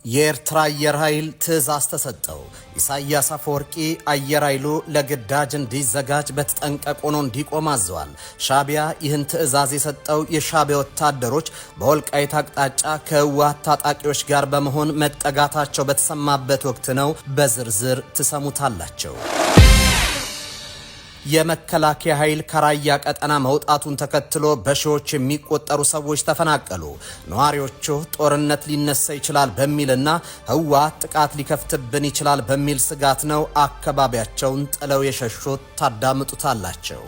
የኤርትራ አየር ኃይል ትዕዛዝ ተሰጠው። ኢሳያስ አፈወርቂ አየር ኃይሉ ለግዳጅ እንዲዘጋጅ በተጠንቀቅ ሆኖ እንዲቆም አዘዋል። ሻዕቢያ ይህን ትዕዛዝ የሰጠው የሻዕቢያ ወታደሮች በወልቃይት አቅጣጫ ከህወሓት ታጣቂዎች ጋር በመሆን መጠጋታቸው በተሰማበት ወቅት ነው። በዝርዝር ትሰሙታላቸው። የመከላከያ ኃይል ከራያ ቀጠና መውጣቱን ተከትሎ በሺዎች የሚቆጠሩ ሰዎች ተፈናቀሉ። ነዋሪዎቹ ጦርነት ሊነሳ ይችላል በሚልና ህወሓት ጥቃት ሊከፍትብን ይችላል በሚል ስጋት ነው አካባቢያቸውን ጥለው የሸሹት። ታዳምጡታላቸው።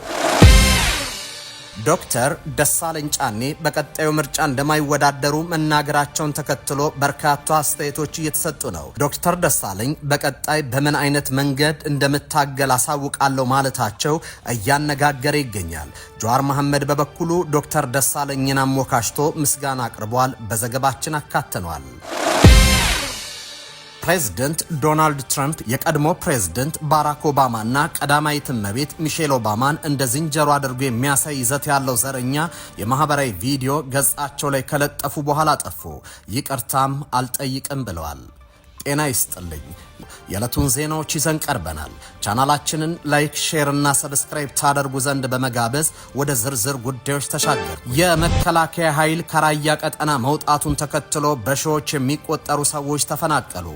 ዶክተር ደሳለኝ ጫኔ በቀጣዩ ምርጫ እንደማይወዳደሩ መናገራቸውን ተከትሎ በርካታ አስተያየቶች እየተሰጡ ነው። ዶክተር ደሳለኝ በቀጣይ በምን አይነት መንገድ እንደምታገል አሳውቃለሁ ማለታቸው እያነጋገረ ይገኛል። ጀዋር መሐመድ በበኩሉ ዶክተር ደሳለኝን አሞካሽቶ ምስጋና አቅርቧል። በዘገባችን አካተነዋል። ፕሬዝዳንት ዶናልድ ትራምፕ የቀድሞ ፕሬዝዳንት ባራክ ኦባማና ቀዳማዊት እመቤት ሚሼል ኦባማን እንደ ዝንጀሮ አድርጎ የሚያሳይ ይዘት ያለው ዘረኛ የማህበራዊ ቪዲዮ ገጻቸው ላይ ከለጠፉ በኋላ ጠፉ። ይቅርታም አልጠይቅም ብለዋል። ጤና ይስጥልኝ። የዕለቱን ዜናዎች ይዘን ቀርበናል። ቻናላችንን ላይክ፣ ሼር እና ሰብስክራይብ ታደርጉ ዘንድ በመጋበዝ ወደ ዝርዝር ጉዳዮች ተሻገር። የመከላከያ ኃይል ከራያ ቀጠና መውጣቱን ተከትሎ በሺዎች የሚቆጠሩ ሰዎች ተፈናቀሉ።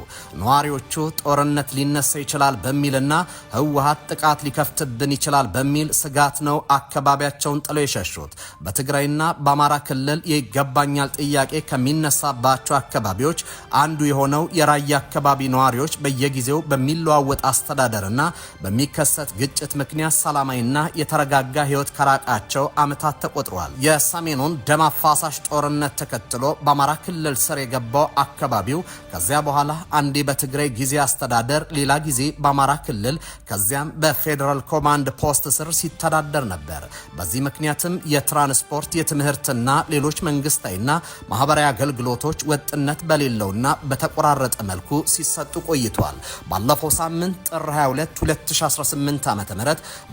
ነዋሪዎቹ ጦርነት ሊነሳ ይችላል በሚልና ህወሓት ጥቃት ሊከፍትብን ይችላል በሚል ስጋት ነው አካባቢያቸውን ጥለው የሸሹት። በትግራይና በአማራ ክልል የይገባኛል ጥያቄ ከሚነሳባቸው አካባቢዎች አንዱ የሆነው የራያ አካባቢ ነዋሪዎች በየጊዜው በሚለዋወጥ አስተዳደርና በሚከሰት ግጭት ምክንያት ሰላማዊና የተረጋጋ ህይወት ከራቃቸው ዓመታት ተቆጥረዋል። የሰሜኑን ደም አፋሳሽ ጦርነት ተከትሎ በአማራ ክልል ስር የገባው አካባቢው ከዚያ በኋላ አንዴ በትግራይ ጊዜ አስተዳደር፣ ሌላ ጊዜ በአማራ ክልል፣ ከዚያም በፌዴራል ኮማንድ ፖስት ስር ሲተዳደር ነበር። በዚህ ምክንያትም የትራንስፖርት፣ የትምህርትና ሌሎች መንግስታዊና ማህበራዊ አገልግሎቶች ወጥነት በሌለውና በተቆራረጠ መልኩ ሲሰጡ ቆይቷል። ባለፈው ሳምንት ጥር 22 2018 ዓ.ም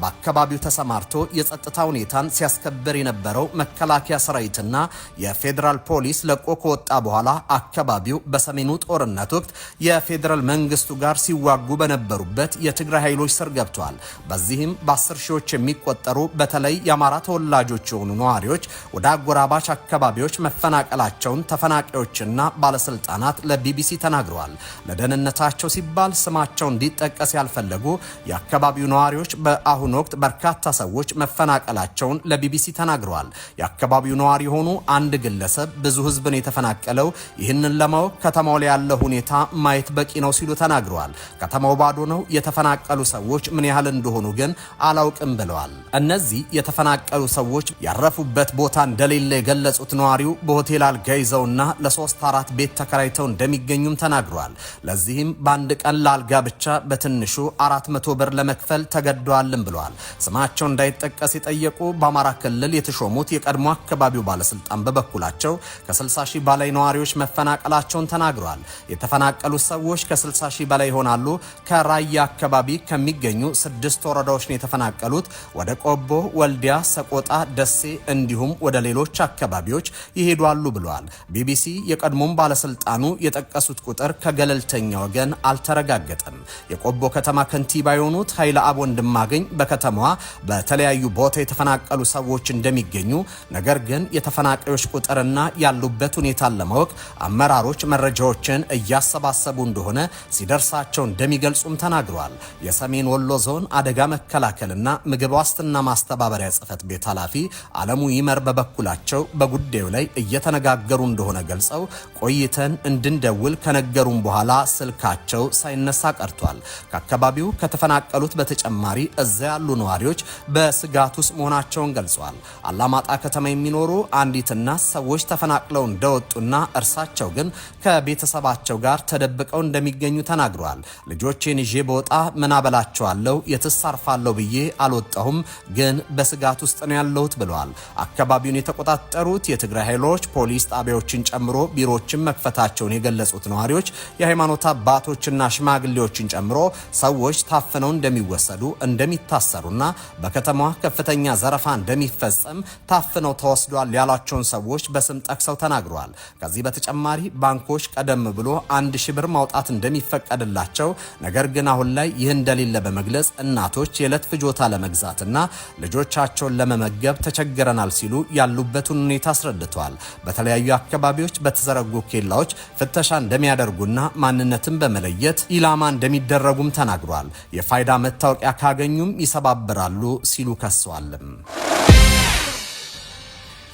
በአካባቢው ተሰማርቶ የጸጥታ ሁኔታን ሲያስከብር የነበረው መከላከያ ሰራዊትና የፌዴራል ፖሊስ ለቆ ከወጣ በኋላ አካባቢው በሰሜኑ ጦርነት ወቅት የፌዴራል መንግስቱ ጋር ሲዋጉ በነበሩበት የትግራይ ኃይሎች ስር ገብቷል። በዚህም በ10 ሺዎች የሚቆጠሩ በተለይ የአማራ ተወላጆች የሆኑ ነዋሪዎች ወደ አጎራባች አካባቢዎች መፈናቀላቸውን ተፈናቃዮችና ባለስልጣናት ለቢቢሲ ተናግረዋል። ለደህንነታቸው ሲባል ስማቸው እንዲጠቀስ ያልፈለጉ የአካባቢው ነዋሪዎች በአሁኑ ወቅት በርካታ ሰዎች መፈናቀላቸውን ለቢቢሲ ተናግረዋል። የአካባቢው ነዋሪ የሆኑ አንድ ግለሰብ ብዙ ህዝብ ነው የተፈናቀለው፣ ይህንን ለማወቅ ከተማው ላይ ያለው ሁኔታ ማየት በቂ ነው ሲሉ ተናግረዋል። ከተማው ባዶ ነው፣ የተፈናቀሉ ሰዎች ምን ያህል እንደሆኑ ግን አላውቅም ብለዋል። እነዚህ የተፈናቀሉ ሰዎች ያረፉበት ቦታ እንደሌለ የገለጹት ነዋሪው በሆቴል አልጋ ይዘውና ለ3-4 ቤት ተከራይተው እንደሚገኙም ተናግረዋል። ለዚህም በአንድ ቀን ላልጋ ብቻ በትንሹ 400 ብር ለመክፈል ተገደዋልም ብለዋል። ስማቸው እንዳይጠቀስ የጠየቁ በአማራ ክልል የተሾሙት የቀድሞ አካባቢው ባለስልጣን በበኩላቸው ከ60 ሺህ በላይ ነዋሪዎች መፈናቀላቸውን ተናግረዋል። የተፈናቀሉት ሰዎች ከ60 ሺህ በላይ ይሆናሉ። ከራያ አካባቢ ከሚገኙ 6 ወረዳዎች ነው የተፈናቀሉት። ወደ ቆቦ፣ ወልዲያ፣ ሰቆጣ፣ ደሴ እንዲሁም ወደ ሌሎች አካባቢዎች ይሄዳሉ ብለዋል። ቢቢሲ የቀድሞም ባለስልጣኑ የጠቀሱት ቁጥር ከገለልተኛ ወገን አልተረጋገጠም። የቆቦ ከተማ ከንቲባ የሆኑት ኃይለ አብ ወንድማገኝ በከተማዋ በተለያዩ ቦታ የተፈናቀሉ ሰዎች እንደሚገኙ፣ ነገር ግን የተፈናቃዮች ቁጥርና ያሉበት ሁኔታን ለማወቅ አመራሮች መረጃዎችን እያሰባሰቡ እንደሆነ ሲደርሳቸው እንደሚገልጹም ተናግረዋል። የሰሜን ወሎ ዞን አደጋ መከላከልና ምግብ ዋስትና ማስተባበሪያ ጽሕፈት ቤት ኃላፊ አለሙ ይመር በበኩላቸው በጉዳዩ ላይ እየተነጋገሩ እንደሆነ ገልጸው ቆይተን እንድንደውል ከነገሩም በኋላ ስልካቸው ሳይነሳ ቀርቷል። ከአካባቢው ከተፈናቀሉት በተጨማሪ እዚያ ያሉ ነዋሪዎች በስጋት ውስጥ መሆናቸውን ገልጸዋል። አላማጣ ከተማ የሚኖሩ አንዲት እናት ሰዎች ተፈናቅለው እንደወጡና እርሳቸው ግን ከቤተሰባቸው ጋር ተደብቀው እንደሚገኙ ተናግረዋል። ልጆቼን ይዤ በወጣ ምን አበላቸዋለሁ? የትስ አርፋለሁ ብዬ አልወጣሁም፣ ግን በስጋት ውስጥ ነው ያለሁት ብለዋል። አካባቢውን የተቆጣጠሩት የትግራይ ኃይሎች ፖሊስ ጣቢያዎችን ጨምሮ ቢሮዎችን መክፈታቸውን የገለጹት ነዋሪዎች የሃይማኖት አባቶችና ሽማግሌዎችን ጨምሮ ሰዎች ታፍነው እንደሚወሰዱ እንደሚታሰሩና በከተማዋ ከፍተኛ ዘረፋ እንደሚፈጸም ታፍነው ተወስዷል ያሏቸውን ሰዎች በስም ጠቅሰው ተናግረዋል። ከዚህ በተጨማሪ ባንኮች ቀደም ብሎ 1000 ብር ማውጣት እንደሚፈቀድላቸው ነገር ግን አሁን ላይ ይህ እንደሌለ በመግለጽ እናቶች የዕለት ፍጆታ ለመግዛትና ልጆቻቸውን ለመመገብ ተቸግረናል ሲሉ ያሉበትን ሁኔታ አስረድተዋል። በተለያዩ አካባቢዎች በተዘረጉ ኬላዎች ፍተሻ እንደሚያደርጉና ማንነትን በመለየት ኢላማ እንደሚደረጉም ተናግሯል። የፋይዳ መታወቂያ ካገኙም ይሰባብራሉ ሲሉ ከሰዋል።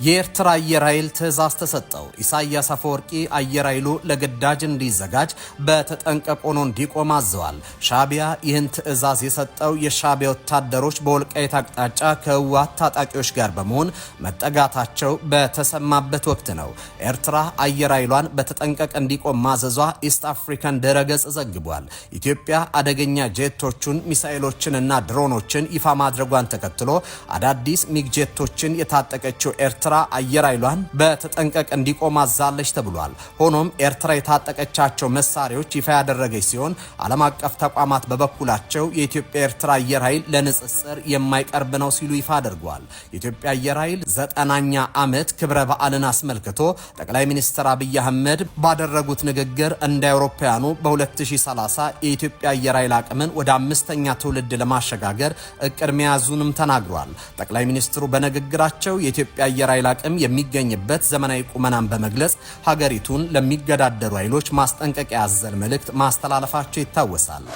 የኤርትራ አየር ኃይል ትዕዛዝ ተሰጠው። ኢሳያስ አፈወርቂ አየር ኃይሉ ለግዳጅ እንዲዘጋጅ በተጠንቀቅ ሆኖ እንዲቆም አዘዋል። ሻዕቢያ ይህን ትዕዛዝ የሰጠው የሻዕቢያ ወታደሮች በወልቃይት አቅጣጫ ከህወሓት ታጣቂዎች ጋር በመሆን መጠጋታቸው በተሰማበት ወቅት ነው። ኤርትራ አየር ኃይሏን በተጠንቀቅ እንዲቆም ማዘዟ ኢስት አፍሪካን ድረገጽ ዘግቧል። ኢትዮጵያ አደገኛ ጄቶችን ሚሳኤሎችንና ድሮኖችን ይፋ ማድረጓን ተከትሎ አዳዲስ ሚግ ጄቶችን የታጠቀችው ኤርትራ አየር ኃይሏን በተጠንቀቅ እንዲቆም አዛለች ተብሏል። ሆኖም ኤርትራ የታጠቀቻቸው መሳሪያዎች ይፋ ያደረገች ሲሆን ዓለም አቀፍ ተቋማት በበኩላቸው የኢትዮጵያ ኤርትራ አየር ኃይል ለንጽጽር የማይቀርብ ነው ሲሉ ይፋ አድርገዋል። የኢትዮጵያ አየር ኃይል 9ኛ ዓመት ክብረ በዓልን አስመልክቶ ጠቅላይ ሚኒስትር አብይ አህመድ ባደረጉት ንግግር እንደ አውሮፓውያኑ በ2030 የኢትዮጵያ አየር ኃይል አቅምን ወደ 5ኛ ትውልድ ለማሸጋገር እቅድ መያዙንም ተናግሯል። ጠቅላይ ሚኒስትሩ በንግግራቸው የኢትዮጵያ አየር ኃይል አቅም የሚገኝበት ዘመናዊ ቁመናን በመግለጽ ሀገሪቱን ለሚገዳደሩ ኃይሎች ማስጠንቀቂያ ያዘለ መልእክት ማስተላለፋቸው ይታወሳል።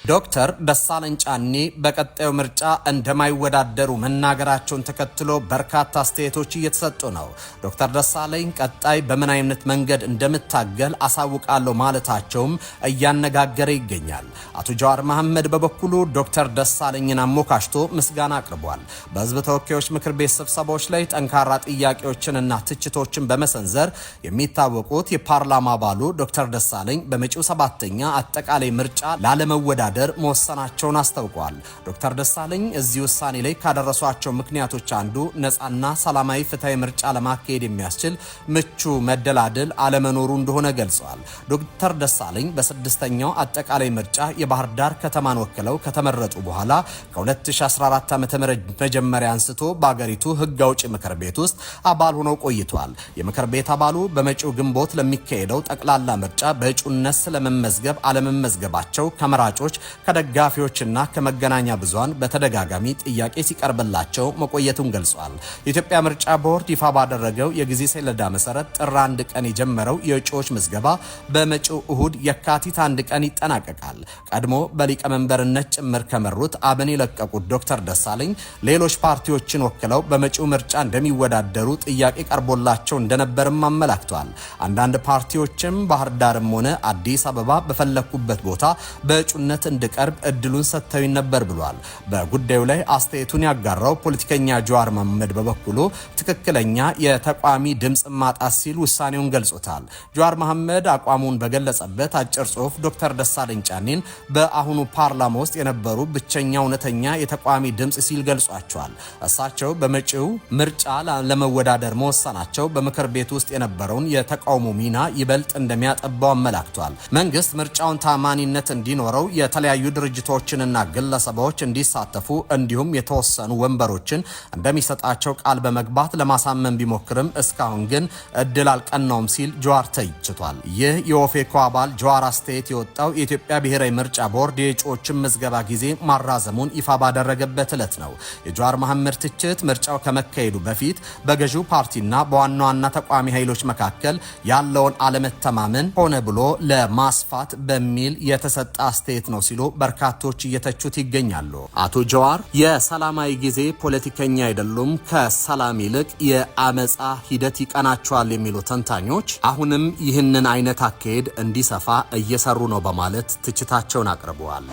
ዶክተር ደሳለኝ ጫኔ በቀጣዩ ምርጫ እንደማይወዳደሩ መናገራቸውን ተከትሎ በርካታ አስተያየቶች እየተሰጡ ነው። ዶክተር ደሳለኝ ቀጣይ በምን አይነት መንገድ እንደምታገል አሳውቃለሁ ማለታቸውም እያነጋገረ ይገኛል። አቶ ጀዋር መሐመድ በበኩሉ ዶክተር ደሳለኝን አሞካሽቶ ምስጋና አቅርቧል። በህዝብ ተወካዮች ምክር ቤት ስብሰባዎች ላይ ጠንካራ ጥያቄዎችንና ትችቶችን በመሰንዘር የሚታወቁት የፓርላማ አባሉ ዶክተር ደሳለኝ በመጪው 7ኛ አጠቃላይ ምርጫ ላለመወዳደር መወሰናቸውን አስታውቀዋል። ዶክተር ደሳለኝ እዚህ ውሳኔ ላይ ካደረሷቸው ምክንያቶች አንዱ ነፃና ሰላማዊ ፍትሃዊ ምርጫ ለማካሄድ የሚያስችል ምቹ መደላድል አለመኖሩ እንደሆነ ገልጸዋል። ዶክተር ደሳለኝ በ6ኛው አጠቃላይ ምርጫ የባህር ዳር ከተማን ወክለው ከተመረጡ በኋላ ከ2014 ዓ.ም መጀመሪያ አንስቶ በአገሪቱ ህግ አውጪ ምክር ቤት ውስጥ አባል ሆነው ቆይተዋል። የምክር ቤት አባሉ በመጪው ግንቦት ለሚካሄደው ጠቅላላ ምርጫ በእጩነት ስለመመዝገብ አለመመዝገባቸው ከመራጮች ከደጋፊዎችና ከመገናኛ ብዙሃን በተደጋጋሚ ጥያቄ ሲቀርብላቸው መቆየቱን ገልጿል። የኢትዮጵያ ምርጫ ቦርድ ይፋ ባደረገው የጊዜ ሰሌዳ መሰረት ጥር 1 ቀን የጀመረው የእጩዎች ምዝገባ በመጪው እሁድ የካቲት 1 ቀን ይጠናቀቃል። ቀድሞ በሊቀመንበርነት ጭምር ከመሩት አብን የለቀቁት ዶክተር ደሳለኝ ሌሎች ፓርቲዎችን ወክለው በመጪው ምርጫ እንደሚወዳደሩ ጥያቄ ቀርቦላቸው እንደነበርም አመላክቷል። አንዳንድ ፓርቲዎችም ባህር ዳርም ሆነ አዲስ አበባ በፈለኩበት ቦታ በእጩነት እንድቀርብ እድሉን ሰጥተው ነበር ብሏል። በጉዳዩ ላይ አስተያየቱን ያጋራው ፖለቲከኛ ጀዋር መሐመድ በበኩሉ ትክክለኛ የተቋሚ ድምጽ ማጣት ሲል ውሳኔውን ገልጾታል። ጀዋር መሐመድ አቋሙን በገለጸበት አጭር ጽሁፍ ዶክተር ደሳለኝ ጫኔን በአሁኑ ፓርላማ ውስጥ የነበሩ ብቸኛ እውነተኛ የተቋሚ ድምጽ ሲል ገልጿቸዋል። እሳቸው በመጪው ምርጫ ለመወዳደር መወሰናቸው በምክር ቤት ውስጥ የነበረውን የተቃውሞ ሚና ይበልጥ እንደሚያጠባው አመላክቷል። መንግስት ምርጫውን ታማኒነት እንዲኖረው የተለያዩ ድርጅቶችንና ግለሰቦች እንዲሳተፉ እንዲሁም የተወሰኑ ወንበሮችን እንደሚሰጣቸው ቃል በመግባት ለማሳመን ቢሞክርም እስካሁን ግን እድል አልቀናውም ሲል ጀዋር ተይችቷል። ይህ የኦፌኮ አባል ጀዋር አስተያየት የወጣው የኢትዮጵያ ብሔራዊ ምርጫ ቦርድ የእጩዎችን ምዝገባ ጊዜ ማራዘሙን ይፋ ባደረገበት ዕለት ነው። የጀዋር መሐመድ ትችት ምርጫው ከመካሄዱ በፊት በገዢው ፓርቲና በዋና ዋና ተቋሚ ኃይሎች መካከል ያለውን አለመተማመን ሆነ ብሎ ለማስፋት በሚል የተሰጠ አስተያየት ነው ሲሉ በርካቶች እየተቹት ይገኛሉ። አቶ ጀዋር የሰላማዊ ጊዜ ፖለቲከኛ አይደሉም፣ ከሰላም ይልቅ የአመጻ ሂደት ይቀናቸዋል የሚሉ ተንታኞች አሁንም ይህንን አይነት አካሄድ እንዲሰፋ እየሰሩ ነው በማለት ትችታቸውን አቅርበዋል።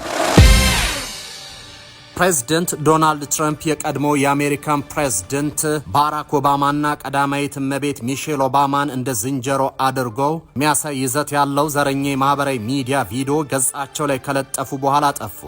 ፕሬዝደንት ዶናልድ ትራምፕ የቀድሞ የአሜሪካን ፕሬዝደንት ባራክ ኦባማና ቀዳማዊት እመቤት ሚሼል ኦባማን እንደ ዝንጀሮ አድርገው የሚያሳይ ይዘት ያለው ዘረኛ የማህበራዊ ሚዲያ ቪዲዮ ገጻቸው ላይ ከለጠፉ በኋላ ጠፉ።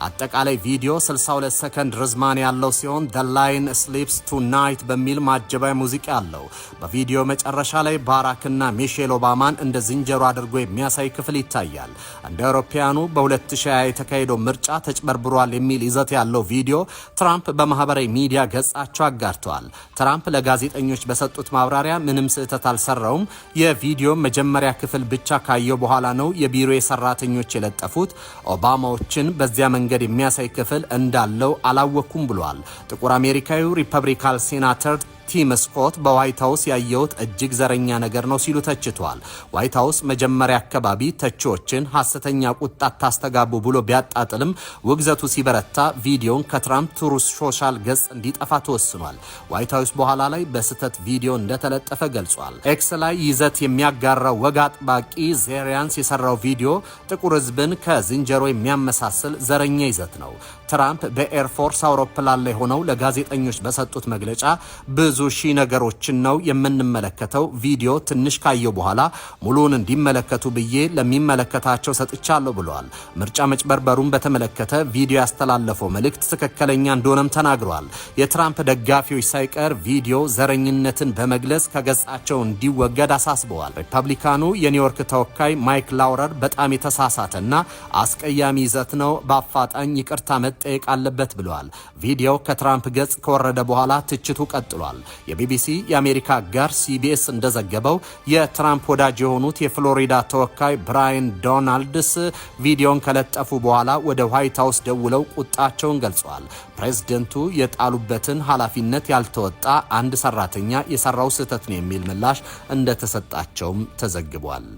አጠቃላይ ቪዲዮ 62 ሰከንድ ርዝማኔ ያለው ሲሆን The Lion Sleeps Tonight በሚል ማጀባይ ሙዚቃ አለው። በቪዲዮ መጨረሻ ላይ ባራክና ሚሼል ኦባማን እንደ ዝንጀሮ አድርጎ የሚያሳይ ክፍል ይታያል። እንደ አውሮፓውያኑ በ2020 የተካሄደው ምርጫ ተጭበርብሯል የሚል ይዘት ያለው ቪዲዮ ትራምፕ በማህበራዊ ሚዲያ ገጻቸው አጋርተዋል። ትራምፕ ለጋዜጠኞች በሰጡት ማብራሪያ ምንም ስህተት አልሰራውም፣ የቪዲዮ መጀመሪያ ክፍል ብቻ ካየው በኋላ ነው የቢሮ ሰራተኞች የለጠፉት። ኦባማዎችን በዚያ መንገድ የሚያሳይ ክፍል እንዳለው አላወኩም ብሏል። ጥቁር አሜሪካዊው ሪፐብሊካን ሴናተር ቲም ስኮት በዋይት ሃውስ ያየውት እጅግ ዘረኛ ነገር ነው ሲሉ ተችቷል። ዋይት ሃውስ መጀመሪያ አካባቢ ተቺዎችን ሐሰተኛ ቁጣ ታስተጋቡ ብሎ ቢያጣጥልም ውግዘቱ ሲበረታ ቪዲዮን ከትራምፕ ትሩዝ ሶሻል ገጽ እንዲጠፋ ተወስኗል። ዋይት ሃውስ በኋላ ላይ በስተት ቪዲዮ እንደተለጠፈ ገልጿል። ኤክስ ላይ ይዘት የሚያጋራው ወግ አጥባቂ ዜሪያንስ የሰራው ቪዲዮ ጥቁር ሕዝብን ከዝንጀሮ የሚያመሳስል ዘረኛ ይዘት ነው። ትራምፕ በኤርፎርስ አውሮፕላን ላይ ሆነው ለጋዜጠኞች በሰጡት መግለጫ ብዙ ሺህ ነገሮችን ነው የምንመለከተው። ቪዲዮ ትንሽ ካየው በኋላ ሙሉውን እንዲመለከቱ ብዬ ለሚመለከታቸው ሰጥቻለሁ ብለዋል። ምርጫ መጭበርበሩን በተመለከተ ቪዲዮ ያስተላለፈው መልእክት ትክክለኛ እንደሆነም ተናግረዋል። የትራምፕ ደጋፊዎች ሳይቀር ቪዲዮ ዘረኝነትን በመግለጽ ከገጻቸው እንዲወገድ አሳስበዋል። ሪፐብሊካኑ የኒውዮርክ ተወካይ ማይክ ላውረር በጣም የተሳሳተና አስቀያሚ ይዘት ነው፣ በአፋጣኝ ይቅርታ መጠየቅ አለበት ብለዋል። ቪዲዮ ከትራምፕ ገጽ ከወረደ በኋላ ትችቱ ቀጥሏል። የቢቢሲ የአሜሪካ ጋር ሲቢኤስ እንደዘገበው የትራምፕ ወዳጅ የሆኑት የፍሎሪዳ ተወካይ ብራያን ዶናልድስ ቪዲዮን ከለጠፉ በኋላ ወደ ዋይት ሃውስ ደውለው ቁጣቸውን ገልጸዋል። ፕሬዝደንቱ የጣሉበትን ኃላፊነት ያልተወጣ አንድ ሰራተኛ የሰራው ስህተት ነው የሚል ምላሽ እንደተሰጣቸውም ተዘግቧል።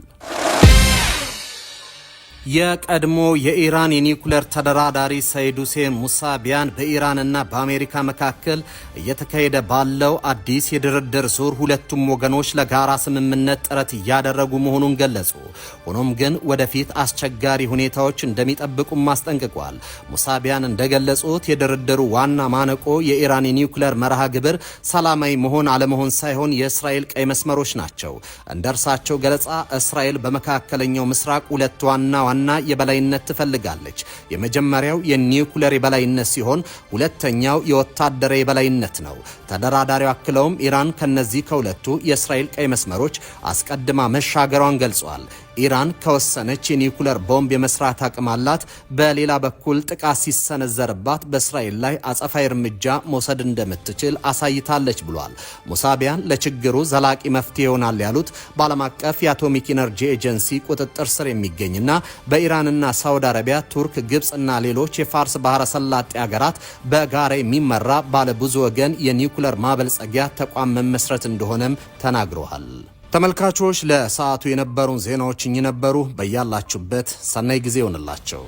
የቀድሞ የኢራን የኒውክሌር ተደራዳሪ ሰይድ ሁሴን ሙሳቢያን በኢራንና በአሜሪካ መካከል እየተካሄደ ባለው አዲስ የድርድር ዙር ሁለቱም ወገኖች ለጋራ ስምምነት ጥረት እያደረጉ መሆኑን ገለጹ። ሆኖም ግን ወደፊት አስቸጋሪ ሁኔታዎች እንደሚጠብቁም አስጠንቅቋል። ሙሳቢያን እንደገለጹት የድርድሩ ዋና ማነቆ የኢራን የኒውክሌር መርሃ ግብር ሰላማዊ መሆን አለመሆን ሳይሆን የእስራኤል ቀይ መስመሮች ናቸው። እንደ እርሳቸው ገለጻ እስራኤል በመካከለኛው ምስራቅ ሁለት ዋና የበላይነት ትፈልጋለች። የመጀመሪያው የኒውክሌር የበላይነት ሲሆን ሁለተኛው የወታደራዊ የበላይነት ነው። ተደራዳሪው አክለውም ኢራን ከነዚህ ከሁለቱ የእስራኤል ቀይ መስመሮች አስቀድማ መሻገሯን ገልጿል። ኢራን ከወሰነች የኒውክሌር ቦምብ የመስራት አቅም አላት። በሌላ በኩል ጥቃት ሲሰነዘርባት በእስራኤል ላይ አጸፋዊ እርምጃ መውሰድ እንደምትችል አሳይታለች ብሏል። ሙሳቢያን ለችግሩ ዘላቂ መፍትሄ ይሆናል ያሉት በዓለም አቀፍ የአቶሚክ ኢነርጂ ኤጀንሲ ቁጥጥር ስር የሚገኝና በኢራንና ሳውዲ አረቢያ፣ ቱርክ፣ ግብጽና ሌሎች የፋርስ ባህረ ሰላጤ ሀገራት በጋራ የሚመራ ባለ ብዙ ወገን የኒውክሌር ማበልጸጊያ ተቋም መመስረት እንደሆነም ተናግረዋል። ተመልካቾች ለሰዓቱ የነበሩን ዜናዎች እኚህ ነበሩ። በያላችሁበት ሰናይ ጊዜ ይሆንላቸው።